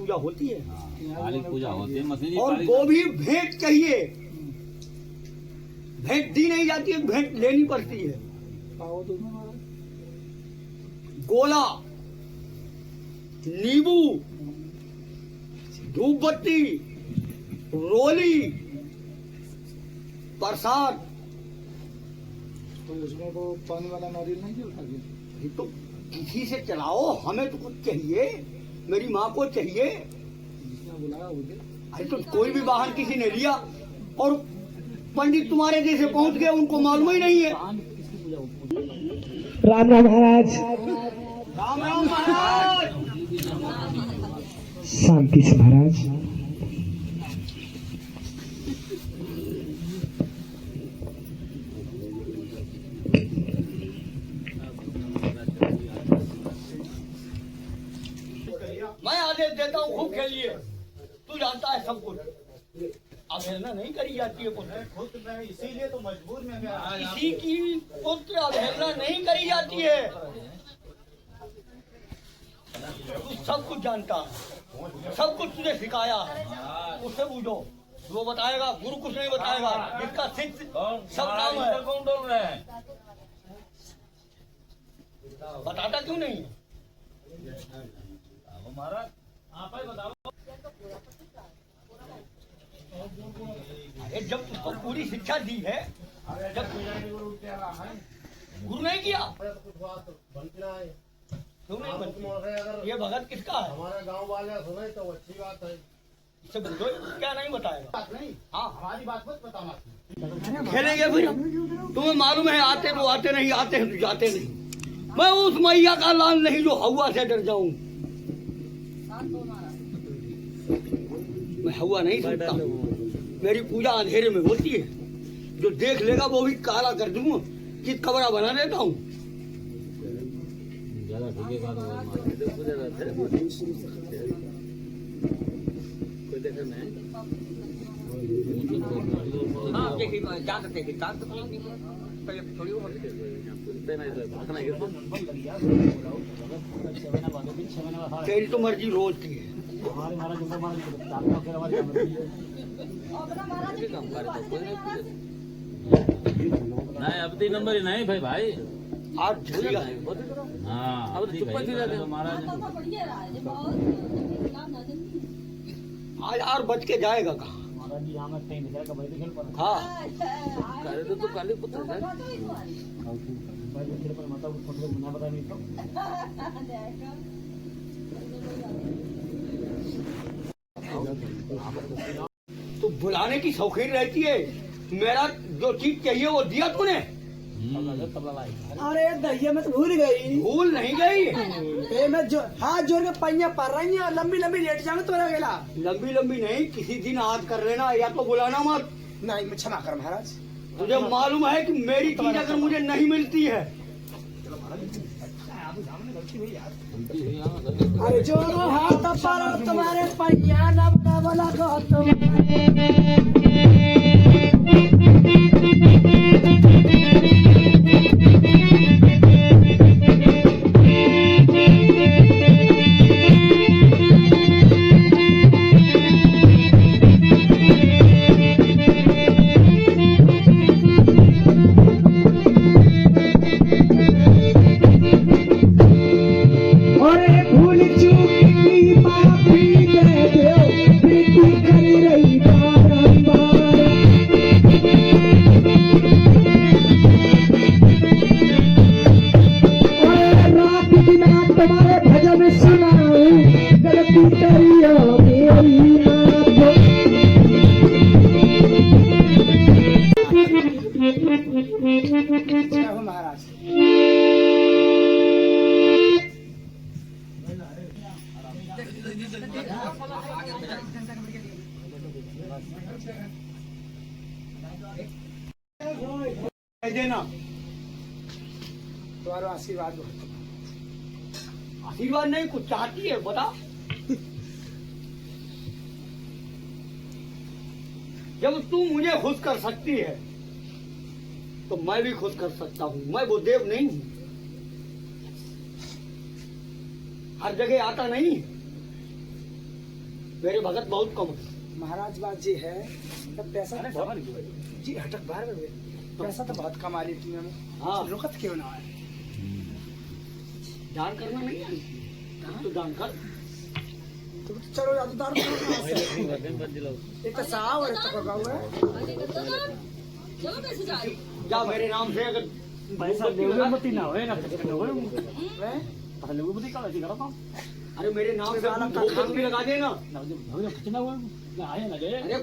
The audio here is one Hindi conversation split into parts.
पूजा होती है, काली पूजा होती है, मशीनी और काली। वो भी भेंट चाहिए। भेंट दी नहीं जाती है, भेंट लेनी पड़ती है। गोला, नींबू, धूप बत्ती, रोली, प्रसाद। तो उसमें वो पानी वाला नारियल नहीं उठा के तो किसी से चलाओ, हमें तो कुछ चाहिए, मेरी माँ को चाहिए। जिसने बुलाया मुझे। अरे तो कोई भी वाहन किसी ने लिया और पंडित तुम्हारे जैसे पहुंच गए, उनको मालूम ही नहीं है। राम राम महाराज, राम राम महाराज। शांति से महाराज। मैं आदेश देता हूँ, खूब खेलिए। तू जानता है सब कुछ। अवहेलना नहीं करी जाती है पुत्र, खुद मैं इसीलिए तो मजबूर में गया। किसी की पुत्र अवहेलना नहीं करी जाती है। तू सब कुछ जानता है, सब कुछ तुझे सिखाया है। उससे पूछो, वो बताएगा। गुरु कुछ नहीं बताएगा, इसका शिष्य सब काम है। कौन बोल रहे हैं? बताता क्यों नहीं? महाराज आप ही बताओ। अरे जब तुझको पूरी शिक्षा दी है, जब गुरु नहीं किया क्यों नहीं बनती? ये भगत किसका है? हमारे गांव वाले सुने तो अच्छी बात है। इससे बोलो, क्या नहीं बताएगा? बात नहीं, हाँ, हमारी बात मत बताना। खेलेंगे फिर। तुम्हें मालूम है, आते तो आते नहीं, आते हैं तो जाते नहीं। मैं उस मैया का लाल नहीं जो हवा से डर जाऊं। मैं हवा नहीं सुनता। मेरी पूजा अंधेरे में होती है। जो देख लेगा वो भी काला कर दूंगा, कि कबरा बना देता हूँ। ज्यादा ठीक है तेरी तो मर्जी रोज की है। नहीं अब 3 नंबर ही नहीं भाई भाई। आज झूलेगा। हाँ अब चुप्पा थी जाते महाराज। आज और बच के जाएगा कहाँ? हाँ, तो काली पुत्र है। तो बुलाने की शौकीन रहती है। मेरा जो चीज चाहिए वो दिया तूने। अरे दहिया में तो भूल गई। भूल नहीं गई। ए मैं जो हाथ जोड़ के पैया पड़ रही है, लंबी लंबी लेट जाऊंगा तो गेला। लंबी लंबी नहीं, किसी दिन याद कर लेना, या तो बुलाना मत। नहीं मैं क्षमा कर महाराज। तुझे मालूम है कि मेरी चीज अगर मुझे नहीं मिलती है, अरे जो हाथ पर तुम्हारे पैया नब बोला को तुम। तुम्हारे भजन सुनाऊं, गलती करियो मेरी माफ। महाराज देना। तुम्हारा आशीर्वाद हो। आशीर्वाद नहीं, कुछ चाहती है बता। जब तू मुझे खुश कर सकती है तो मैं भी खुश कर सकता हूँ। मैं वो देव नहीं हूँ, हर जगह आता नहीं। मेरे भगत बहुत कम है। महाराज बात जी है तो पैसा तो बहुत जी हटक बाहर में पैसा तो बहुत कमा ली तुमने में। हाँ। रुकत क्यों ना है दान करना नहीं है तो दान कर। तो चलो याददार एक तो साव और एक तो गाँव है जा मेरे नाम से अगर पैसा देवमती ना होए ना कुछ ना होए हैं? पता देवमती का वैसे करता हूं अरे मेरे नाम से धोखा भी लगा देना। ना भैया कुछ ना होए ना आए ना गए अरे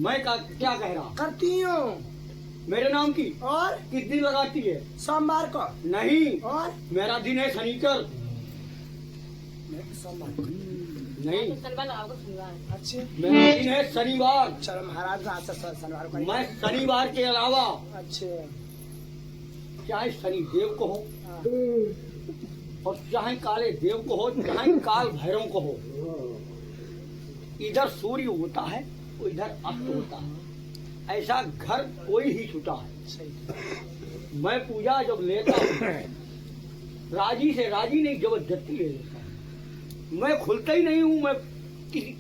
मैं क्या कह रहा करती हूँ मेरे नाम की और किस दिन लगाती है? सोमवार को नहीं और मेरा दिन है शनिचर। सोमवार को नहीं अच्छे मेरा दिन है शनिवार। चलो महाराज आज से शनिवार को मैं शनिवार के अलावा अच्छे चाहे शनि देव को हो हाँ। और चाहे काले देव को हो चाहे काल भैरव को हो, इधर सूर्य होता है तो इधर अस्त होता है। ऐसा घर कोई ही छूटा है। सही मैं पूजा जब लेता हूँ राजी से राजी नहीं जबरदस्ती ले लेता हूँ। मैं खुलता ही नहीं हूँ। मैं किसी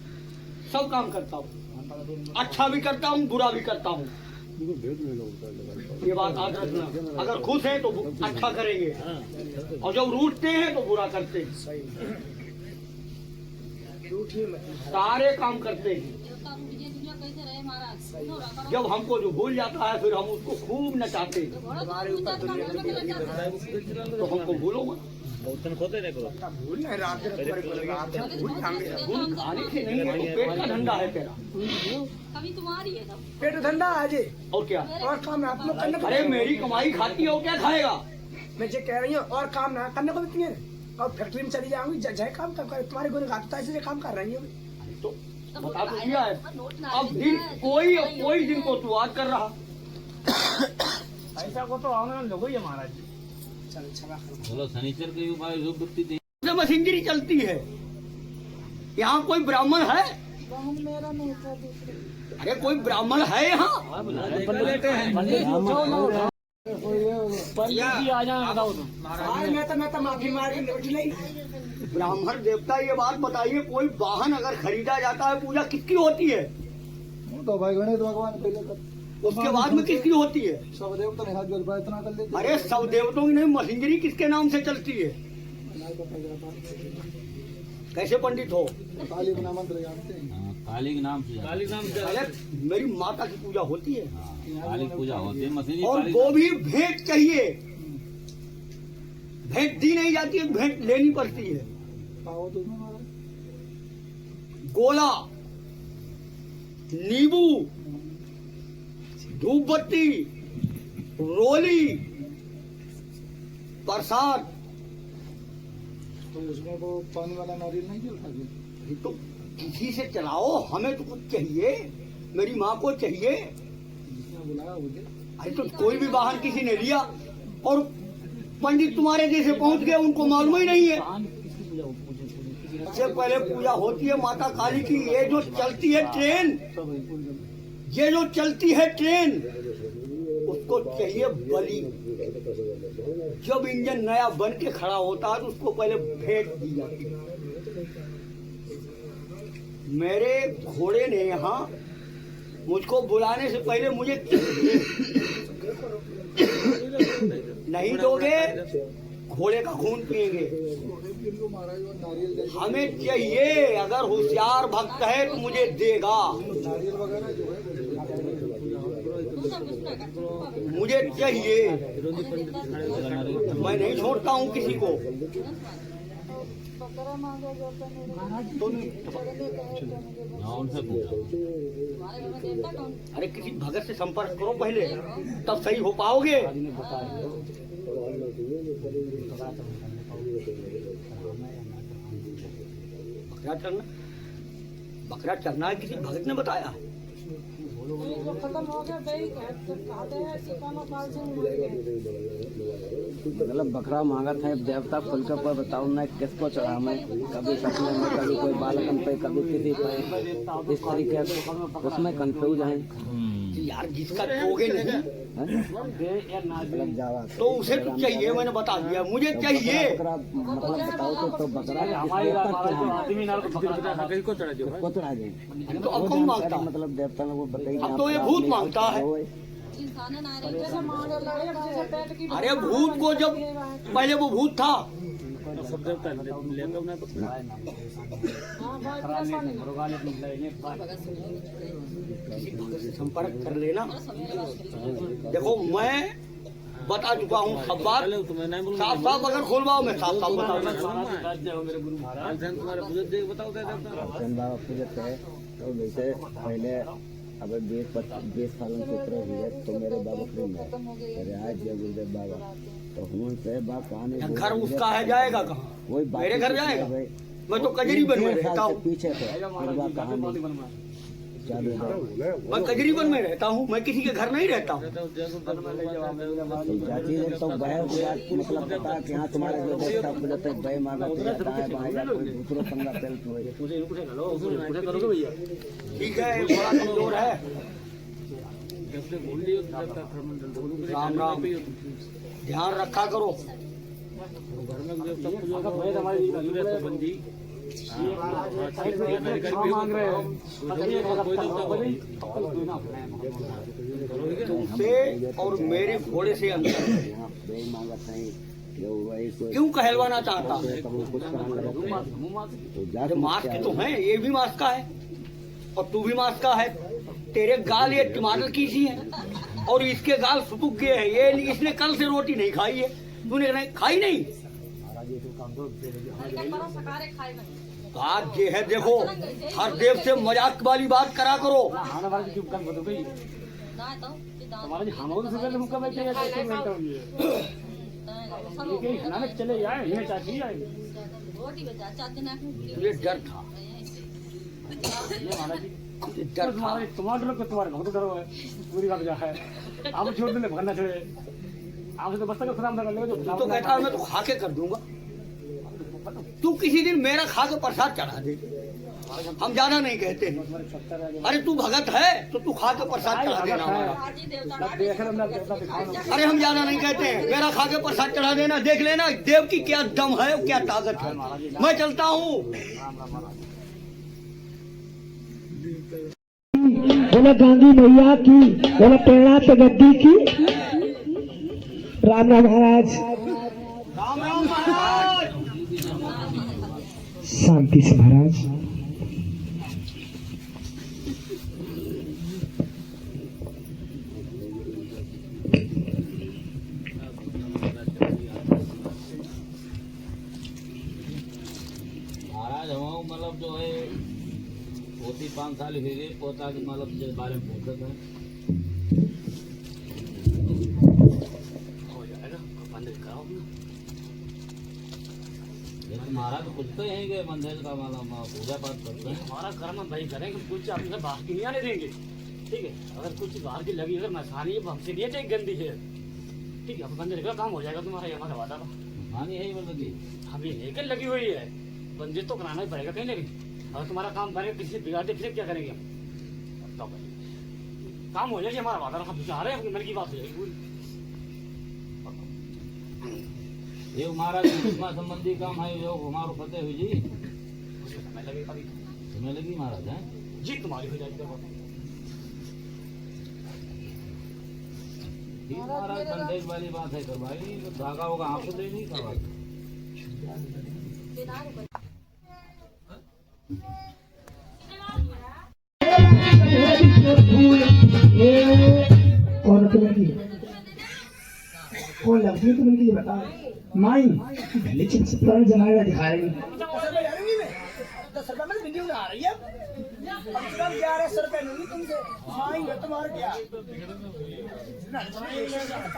सब काम करता हूँ, अच्छा भी करता हूँ बुरा भी करता हूँ। ये बात याद रखना। अगर खुश हैं तो अच्छा करेंगे और जब रूठते हैं तो बुरा करते हैं। सही रूठी मत सारे काम करते हैं। जब हमको जो भूल जाता है फिर हम उसको खूब नचाते हैं। हमारे ऊपर दुनिया तो हमको भूलो मत। भूल नहीं रात भूल भूल खाने से नहीं है तो पेट का धंधा है तेरा। कभी तुम्हारी है सब। पेट धंधा आज और क्या? और काम आप लोग करने को अरे मेरी कमाई खाती है और क्या खाएगा? मैं जो कह रही हूँ और काम ना करने को भी नहीं और फैक्ट्री में चली जाऊंगी जय काम कर तुम्हारे गुण गाता ऐसे काम कर रही हूँ। तो बता तो दिया है। अब दिन कोई दिन को तू याद कर रहा। ऐसा को तो आने लोग ही है महाराज जी चलो क्षमा करो बोलो शनिचर के उपाय जो वृत्ति दे से मशीनरी चलती है। यहाँ कोई ब्राह्मण है? मेरा नहीं था दूसरे। अरे कोई ब्राह्मण है यहाँ? पंडित जी आ जाए बताओ तुम आज मैं तो माफी मार के लौट नहीं ब्राह्मण देवता ये बात बताइए, कोई वाहन अगर खरीदा जाता है पूजा किसकी होती है? तो भाई गणेश भगवान पहले कर उसके बाद में किसकी होती है? सब देवता ने हाथ जोड़ प्रार्थना कर लेते अरे सब देवताओं की नहीं, मशीनरी किसके नाम से चलती है? कैसे पंडित हो? काली का मंत्र जानते हैं काली के नाम से अरे मेरी माता की पूजा होती है काली पूजा होती है मशीन और वो भी भेंट चाहिए। भेंट दी नहीं जाती है, भेंट लेनी पड़ती है। पाओ तो उसमें महाराज गोला, नींबू, धूप बत्ती, रोली, प्रसाद। तो उसमें वो पानी वाला नारियल नहीं जलता क्या? तो किसी से चलाओ, हमें तो कुछ चाहिए, मेरी माँ को चाहिए। जिसने बुलाया मुझे अरे तो कोई भी वाहन किसी ने लिया और पंडित तुम्हारे जैसे पहुंच गए, उनको मालूम ही नहीं है। सबसे पहले पूजा होती है माता काली की। ये जो चलती है ट्रेन, ये जो चलती है ट्रेन, उसको चाहिए बलि। जब इंजन नया बन के खड़ा होता है तो उसको पहले भेंट दी जाती है। मेरे घोड़े ने यहाँ मुझको बुलाने से पहले मुझे नहीं दोगे, घोड़े का खून पिएंगे। महाराज वो नारियल दे हमें चाहिए, अगर होशियार भक्त है तो मुझे देगा। नारियल वगैरह जो है मुझे चाहिए, मैं नहीं छोड़ता हूँ किसी को। बकरा मांगा जाता नहीं। उनसे पूछो तुम्हारे घर में देवता कौन? अरे किसी भगत से संपर्क करो पहले, तब सही हो पाओगे। बकरा चरना है, किसी भगत ने बताया। जो खत्म हो गया भाई खाते हैं सिकाना काल से मर गए। मतलब बकरा मांगा था देवता खुल के पर बताओ ना किसको चढ़ा मैं कभी सपने में कभी कोई बालकन पे कभी किसी पे इस तरीके से उसमें कंफ्यूज है। यार जिसका दोगे नहीं मतलब जावा तो उसे तो चाहिए, मैंने बता दिया मुझे चाहिए। बकरा मतलब बताओ तो बकरा को चढ़ा दो को चढ़ा दें तो अब कौन मांगता है? मतलब देवता ने वो बताइए अब तो ये भूत मांगता है। जैसे मांगे लड़े जैसे पेट की अरे भूत को जब पहले वो भूत था, सब देवता लेते उन्हें हाँ भाई परेशानी संपर्क कर लेना। देखो मैं बता चुका हूँ सब बात, तुम्हें नहीं बोलूंगा। साफ साफ अगर खोलवाओ मैं साफ साफ बताऊंगा। मेरे गुरु महाराज तुम्हारे बुजुर्ग बताओ देवता चंद बाबा पूजत है तो जैसे पहले अब 20 सालों से उतरे हुए तो मेरे बाबा फ्रेंड है मेरे आज जय गुरुदेव बाबा तो उनसे बात कहानी घर उसका है, जाएगा कहाँ? वही मेरे घर जाएगा? मैं तो कजरीबन में रहता हूँ, पीछे थे फिर बात कहानी चालू है मैं कजरीबन में रहता हूँ, मैं किसी के घर नहीं रहता हूँ। तो जाती है तो बहर मतलब पता कि हाँ तुम्हारे जो देवता पूजत है बह मांगा तो जाता है वहाँ जा कोई दूसरों पंगा पेल्ट हुए ठीक है, ये बड़ा कमजोर है। राम राम, ध्यान रखा करो। घर में बंदी तुमसे और मेरे घोड़े से अंतर है। बह मांगा नहीं क्यों कहलवाना चाहता? तो अरे मास्क तो है, ये भी मास्क का है और तू भी मास्क का है। तेरे गाल ये टमाटर की सी है और इसके गाल सुपुक गए हैं। ये इसने कल से रोटी नहीं खाई है, तूने नहीं खाई नहीं। बात ये है, देखो हर देव से मजाक वाली बात करा करो। चले जाए ये डर था, ये डर था। टमाटर को तुम्हारे बहुत डरो है पूरी बात क्या है आप छोड़ देने भगना छोड़े आपसे तो बस्ता का खराब कर लेगा तू तो कहता है मैं तो खा के कर दूंगा। तू किसी दिन मेरा खा के प्रसाद चढ़ा दे, हम ज्यादा नहीं कहते हैं। अरे तू भगत है तो तू खा के प्रसाद चढ़ा देना हमारा। अरे हम ज्यादा नहीं कहते हैं, मेरा खा के प्रसाद चढ़ा देना, देख लेना देव की क्या दम है क्या ताकत है। मैं चलता हूँ। बोला गांधी मैया की, बोला प्रेरणा पे गद्दी की। राम राम महाराज, राम राम महाराज। शांति से महाराज। महाराज हम मतलब जो है पोती 5 साल हुई गई, पोता के मतलब के बारे में पूछते हैं। हो जाएगा मंदिर कराओ। लेकिन महाराज पूछते हैं कि मंदिर का मतलब पूजा पाठ करते हैं। हमारा कर्म भाई करेंगे, कुछ अपने बाहर की नहीं आने देंगे। ठीक है, अगर कुछ बाहर की लगी अगर नशानी है हमसे नहीं है गंदी है। ठीक है, अब मंदिर का काम हो जाएगा तुम्हारा, ये हमारा वादा था। हानि है मतलब अभी लेकर लगी हुई है, मंदिर तो कराना ही पड़ेगा कहीं ना कहीं। अगर तुम्हारा काम करेंगे किसी से बिगाड़ते फिर क्या करेंगे हम? बताओ भाई, काम हो जाएगी हमारा वादा, हम चाह रहे हैं मन की बात हो जाएगी पूरी। ये महाराज कितना संबंधी काम है जो हमारो फतेह हुई जी मुझे समय लगेगा अभी। तुम्हें लगी महाराज है जी तुम्हारी हो जाएगी देखो। ठीक महाराज, बंदेज वाली बात है करवाई, तो धागा होगा आपको दे नहीं करवा। कौन तुम्हें की, कौन लगती है तुम्हें की बता। माई पहले चिप्स पुराने जमाने का दिखा रही है। 10 रुपए में वीडियो बना रही है। कम से कम 1100 रुपए लूंगी तुमसे। मांगे तुम्हारे क्या?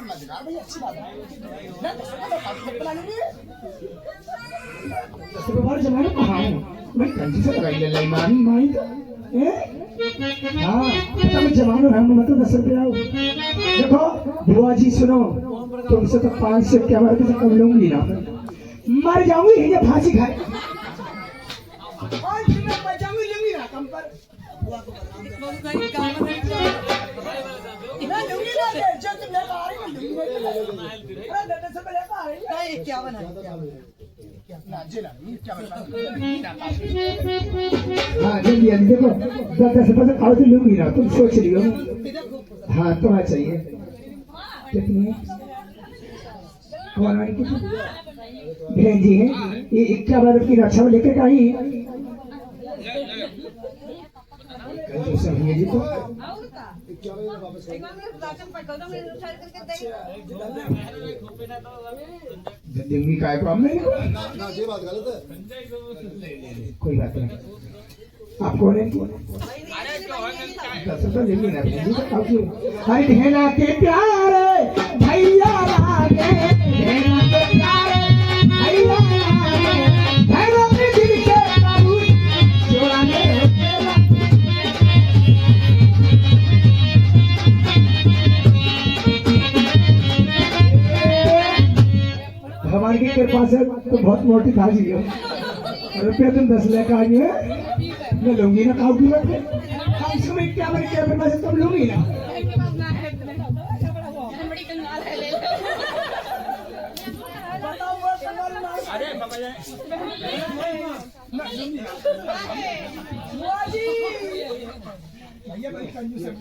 मजेदार भाई, अच्छी बात है ना। 10 रुपए में काफी बना लूंगी। 10 रुपए वाले जमाने कहाँ है? मैं कंजी से कराई ले मानी माई का। हाँ तब जमाने में हम मतलब 10 रुपए आओ। देखो बुआ जी सुनो, तुमसे तो 5 से क्या बार से कम लूंगी ना, मर जाऊंगी ये फांसी खाए। और मैं बचाऊंगी लूंगी ना कम पर। 51 है ना जिला ये 51 हाँ जल्दी जल्दी देखो 10% खाओ तो लूंगी ना तुम सोच रही हो हाँ तुम्हें चाहिए कितनी कौन वाली कितनी बहन जी है ये 51 की रक्षा में लेकर आई जी तो देंगी काय प्रॉब्लम नहीं ना ये बात गलत है कोई बात नहीं आप कौन है 10 रुपये लेंगे ना अरे ढेला के प्यारे भैया लागे ढेला के प्यारे भैया लागे भैया के दिल के काबू जोड़ा में भगवान की कृपा से तो बहुत मोटी भाजी हो रुपया तुम 10 लाख आई है मैं लूंगी ना खाओगी मत कम से कम क्या मेरे क्या पैसे तुम लूंगी ना अरे बाबा जी भैया बड़ी कंजूस है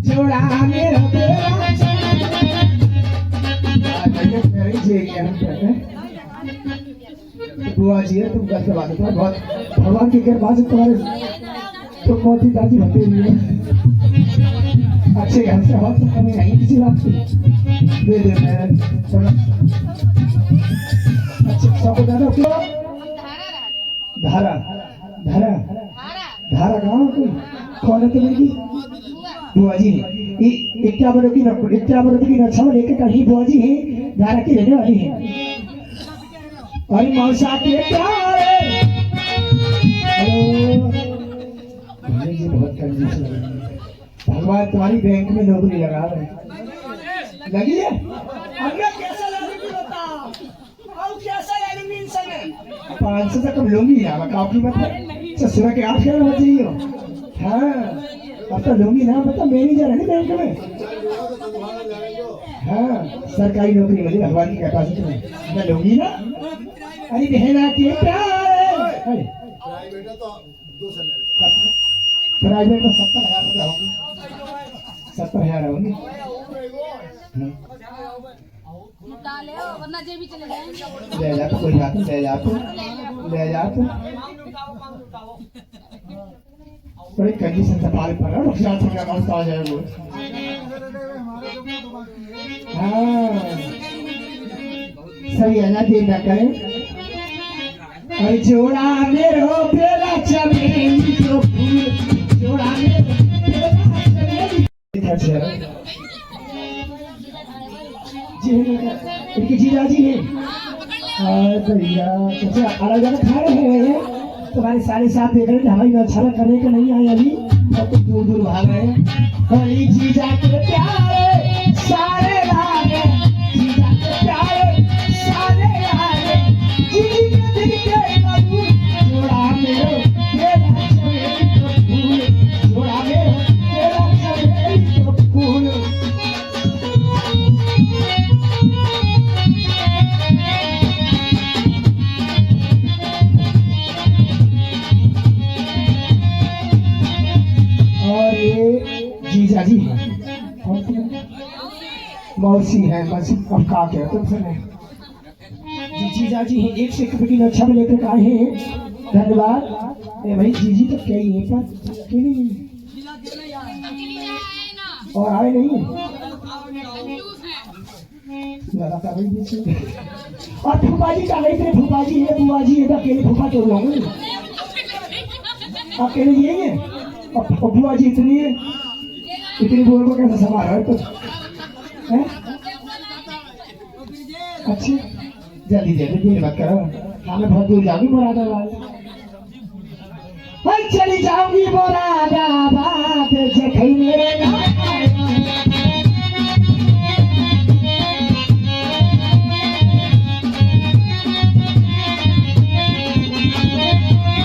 जोड़ा मेरा बुआ जी है तुम घर से बात करो बहुत भगवान की कृपा से तुम्हारे तुम बहुत ही दादी भक्ति हुई है अच्छे घर से बहुत कमी नहीं किसी बात की दे दे मैं अच्छा सबको जाना क्यों धारा धारा धारा गाँव कोई कौन है तुम्हारी बुआ जी है 51 की रक्षा में लेकर कहीं बुआ जी है धारा की रहने वाली है अरे मौसा के प्यारे हेलो जी बहुत कंजूस लग रही है भगवान तुम्हारी बैंक में नौकरी लगा रहे लगी है हमने कैसा लड़ूंगी बताओ और कैसा लड़ूंगी इन समय 500 तक कम लूंगी ना मैं काफी मतलब सुबह के 8 बजे बच रही हो हाँ अब तो लूंगी ना मतलब मैनेजर है ना बैंक में हाँ सरकारी नौकरी मिली भगवान की कृपा से तुम्हें मैं लूंगी ना अरे बहना के प्यारे प्राइवेट है तो 2 साल प्राइवेट में 70,000 रुपया होंगे 70,000 होंगे वरना जे भी चले जाएंगे ले जा तो कोई बात नहीं ले जा तो बड़ी कंडीशन से पाल पर नुकसान से क्या मस्त आ जाए वो हाँ सही है ना देर ना करें और जोड़ा मेरो बेला चमेली जो फूल जोड़ा मेरो बेला चमेली जी इनकी जीजा जी है भैया कैसे अलग अलग खा रहे हैं तुम्हारे सारे साथ देख रहे थे हमारी नौछारा करने के नहीं आए अभी और तुम दूर दूर भाग रहे हैं हरी जीजा के प्यारे सारे लागे जीजा के प्यारे सारे लागे जीजी के दिल के काबू जोड़ा मेरो बेला चमेली तो फूल जोड़ा मेरो बेला चमेली तो फूल और ये जीजा जी है कौन सी मौसी है मौसी अब का क्या तुमसे नहीं जी जीजा जी हैं 1 से 1 की रक्षा में लेकर आए हैं धन्यवाद ए भाई जीजी तो क्या ही है पर क्यों नहीं और आए नहीं लगातार वही बीच और फूफा जी का गई थे फूफा जी है बुआ जी है तो अकेले फूफा तो लोगे अकेले यही है और बुआ जी इतनी बोल को कैसे संभाल रहे तो अच्छी जल्दी जल्दी देर मत करो हमें बहुत दूर जाऊंगी मुरादाबाद चली जाऊंगी मुरादाबाद